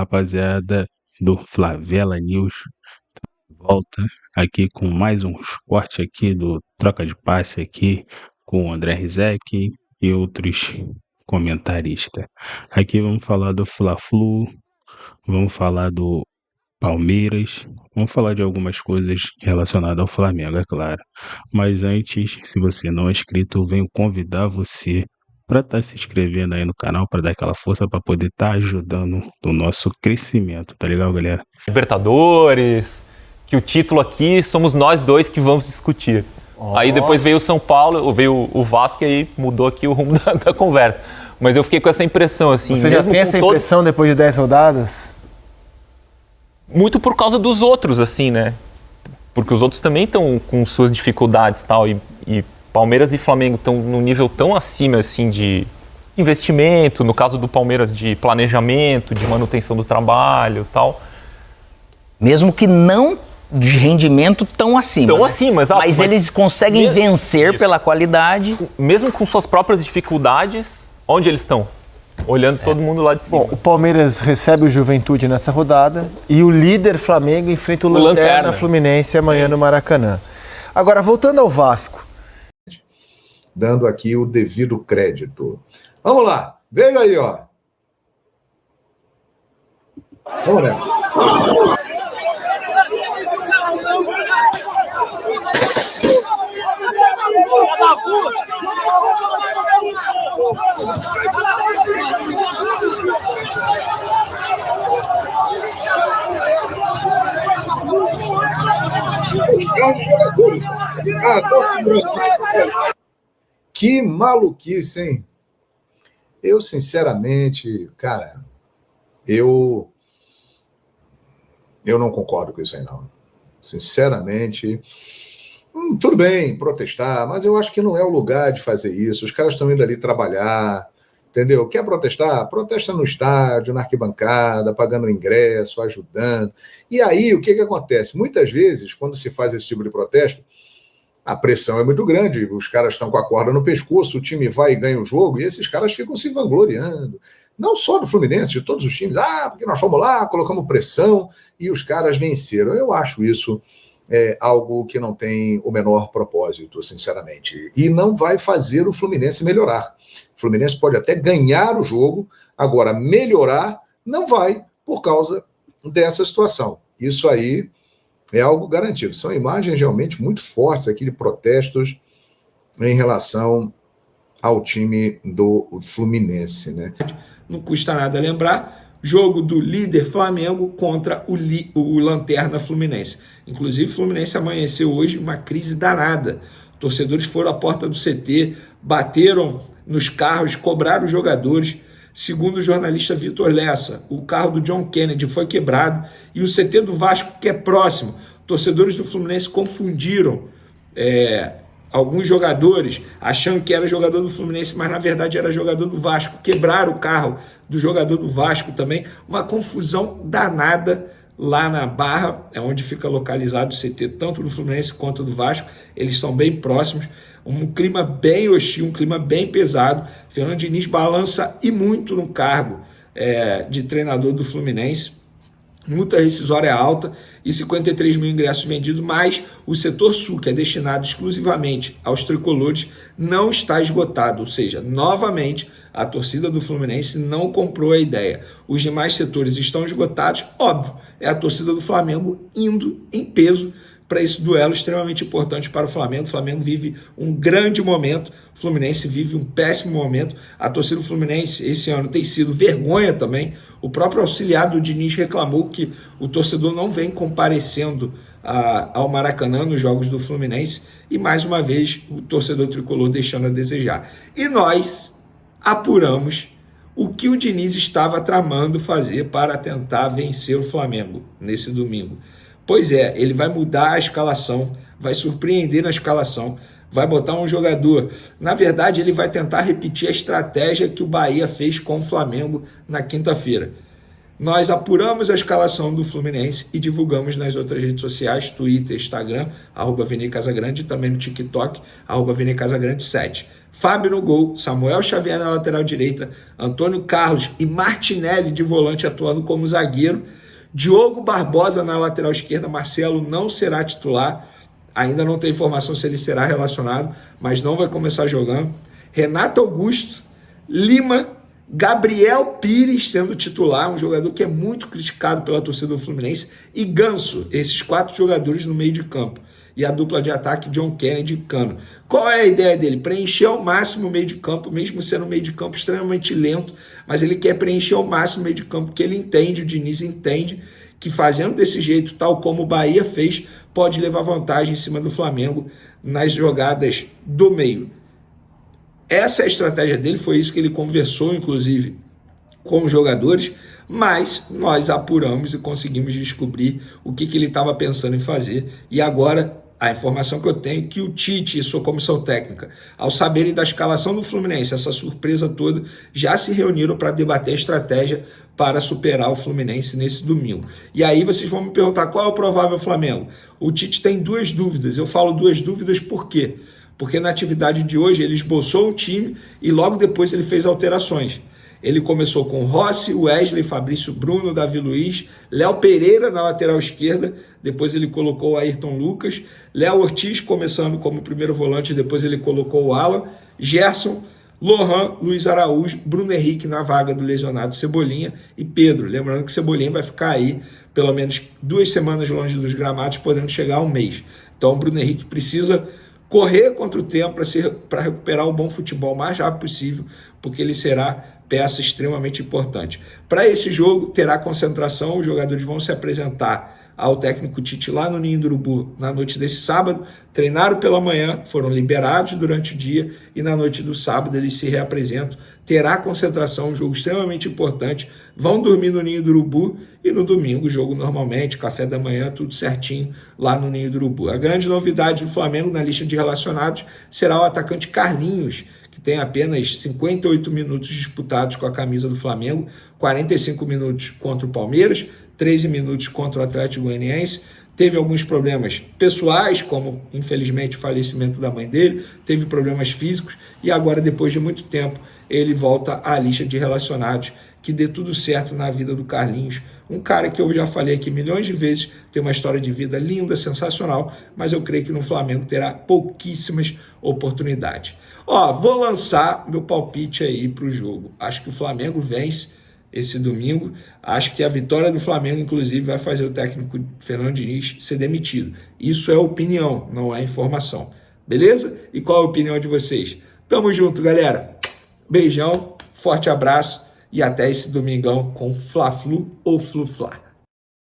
rapaziada do Flavela News, volta aqui com mais um esporte aqui do Troca de Passe aqui com o André Rizek e outros comentaristas. Aqui vamos falar do Fla-Flu, vamos falar do Palmeiras, vamos falar de algumas coisas relacionadas ao Flamengo, é claro. Mas antes, se você não é inscrito, eu venho convidar você para estar se inscrevendo aí no canal, para dar aquela força, para poder estar ajudando no nosso crescimento, tá legal, galera? Libertadores, que o título aqui somos nós dois que vamos discutir. Aí depois veio o São Paulo, veio o Vasco e aí mudou aqui o rumo da conversa. Mas eu fiquei com essa impressão, assim... Você já tem essa impressão depois de 10 rodadas? Muito por causa dos outros, assim, né? Porque os outros também estão com suas dificuldades e tal, e Palmeiras e Flamengo estão num nível tão acima, assim, de investimento, no caso do Palmeiras, de planejamento, de manutenção do trabalho e tal. Mesmo que não de rendimento tão acima. Tão acima, exato. Mas eles conseguem vencer pela qualidade. Mesmo com suas próprias dificuldades, onde eles estão? Olhando todo mundo lá de cima. Bom, o Palmeiras recebe o Juventude nessa rodada e o líder Flamengo enfrenta o Lanterna Fluminense amanhã no Maracanã. Agora, voltando ao Vasco. Dando aqui o devido crédito. Vamos lá, veja aí, ó. Vamos nessa. Que maluquice, hein? Eu, sinceramente, cara, eu não concordo com isso aí, não. Sinceramente, tudo bem protestar, mas eu acho que não é o lugar de fazer isso. Os caras estão indo ali trabalhar, entendeu? Quer protestar? Protesta no estádio, na arquibancada, pagando ingresso, ajudando. E aí, o que acontece? Muitas vezes, quando se faz esse tipo de protesto, a pressão é muito grande, os caras estão com a corda no pescoço, o time vai e ganha o jogo, e esses caras ficam se vangloriando. Não só do Fluminense, de todos os times. Porque nós fomos lá, colocamos pressão e os caras venceram. Eu acho isso algo que não tem o menor propósito, sinceramente. E não vai fazer o Fluminense melhorar. O Fluminense pode até ganhar o jogo, agora melhorar não vai por causa dessa situação. Isso aí é algo garantido. São imagens realmente muito fortes aqui de protestos em relação ao time do Fluminense, né? Não custa nada lembrar, jogo do líder Flamengo contra o Lanterna Fluminense. Inclusive, o Fluminense amanheceu hoje uma crise danada. Torcedores foram à porta do CT, bateram nos carros, cobraram os jogadores. Segundo o jornalista Vitor Lessa, o carro do John Kennedy foi quebrado e o CT do Vasco, que é próximo, torcedores do Fluminense confundiram alguns jogadores, achando que era jogador do Fluminense, mas na verdade era jogador do Vasco. Quebraram o carro do jogador do Vasco também. Uma confusão danada lá na Barra, é onde fica localizado o CT, tanto do Fluminense quanto do Vasco. Eles são bem próximos. Um clima bem hostil, um clima bem pesado. Fernando Diniz balança e muito no cargo de treinador do Fluminense. Multa rescisória alta e 53 mil ingressos vendidos, mas o setor sul, que é destinado exclusivamente aos tricolores, não está esgotado. Ou seja, novamente, a torcida do Fluminense não comprou a ideia. Os demais setores estão esgotados, óbvio, é a torcida do Flamengo indo em peso para esse duelo extremamente importante para o Flamengo. O Flamengo vive um grande momento, o Fluminense vive um péssimo momento. A torcida do Fluminense esse ano tem sido vergonha também. O próprio auxiliar do Diniz reclamou que o torcedor não vem comparecendo ao Maracanã nos jogos do Fluminense e, mais uma vez, o torcedor tricolor deixando a desejar. E nós apuramos o que o Diniz estava tramando fazer para tentar vencer o Flamengo nesse domingo. Pois é, ele vai mudar a escalação, vai surpreender na escalação, vai botar um jogador. Na verdade, ele vai tentar repetir a estratégia que o Bahia fez com o Flamengo na quinta-feira. Nós apuramos a escalação do Fluminense e divulgamos nas outras redes sociais, Twitter, Instagram, @ViniCasagrande, e também no TikTok, @ViniCasagrande7. Fábio no gol, Samuel Xavier na lateral direita, Antônio Carlos e Martinelli de volante atuando como zagueiro, Diogo Barbosa na lateral esquerda, Marcelo não será titular, ainda não tem informação se ele será relacionado, mas não vai começar jogando, Renato Augusto, Lima, Gabriel Pires sendo titular, um jogador que é muito criticado pela torcida do Fluminense, e Ganso, esses 4 jogadores no meio de campo. E a dupla de ataque, John Kennedy e Cano. Qual é a ideia dele? Preencher ao máximo o meio de campo, mesmo sendo um meio de campo extremamente lento, mas ele quer preencher ao máximo o meio de campo, porque ele entende, o Diniz entende, que fazendo desse jeito, tal como o Bahia fez, pode levar vantagem em cima do Flamengo nas jogadas do meio. Essa é a estratégia dele, foi isso que ele conversou, inclusive, com os jogadores, mas nós apuramos e conseguimos descobrir o que ele estava pensando em fazer. E agora, a informação que eu tenho é que o Tite e sua comissão técnica, ao saberem da escalação do Fluminense, essa surpresa toda, já se reuniram para debater a estratégia para superar o Fluminense nesse domingo. E aí vocês vão me perguntar qual é o provável Flamengo. O Tite tem 2 dúvidas, eu falo 2 dúvidas por quê? Porque na atividade de hoje ele esboçou um time e logo depois ele fez alterações. Ele começou com Rossi, Wesley, Fabrício Bruno, Davi Luiz, Léo Pereira na lateral esquerda, depois ele colocou o Ayrton Lucas, Léo Ortiz começando como primeiro volante, depois ele colocou o Alan, Gerson, Lohan, Luiz Araújo, Bruno Henrique na vaga do lesionado Cebolinha e Pedro. Lembrando que Cebolinha vai ficar aí pelo menos 2 semanas longe dos gramados, podendo chegar a 1 mês. Então o Bruno Henrique precisa correr contra o tempo para recuperar o bom futebol o mais rápido possível, porque ele será peça extremamente importante. Para esse jogo, terá concentração, os jogadores vão se apresentar ao técnico Tite lá no Ninho do Urubu na noite desse sábado, treinaram pela manhã, foram liberados durante o dia e na noite do sábado eles se reapresentam, terá concentração, um jogo extremamente importante, vão dormir no Ninho do Urubu e no domingo jogo normalmente, café da manhã, tudo certinho lá no Ninho do Urubu. A grande novidade do Flamengo na lista de relacionados será o atacante Carlinhos, que tem apenas 58 minutos disputados com a camisa do Flamengo, 45 minutos contra o Palmeiras, 13 minutos contra o Atlético Goianiense, teve alguns problemas pessoais, como infelizmente o falecimento da mãe dele, teve problemas físicos e agora depois de muito tempo ele volta à lista de relacionados, que dê tudo certo na vida do Carlinhos, um cara que eu já falei aqui milhões de vezes, tem uma história de vida linda, sensacional, mas eu creio que no Flamengo terá pouquíssimas oportunidades. Vou lançar meu palpite aí para o jogo. Acho que o Flamengo vence esse domingo. Acho que a vitória do Flamengo, inclusive, vai fazer o técnico Fernando Diniz ser demitido. Isso é opinião, não é informação. Beleza? E qual a opinião de vocês? Tamo junto, galera. Beijão, forte abraço e até esse domingão com Fla-Flu ou Flu-Fla.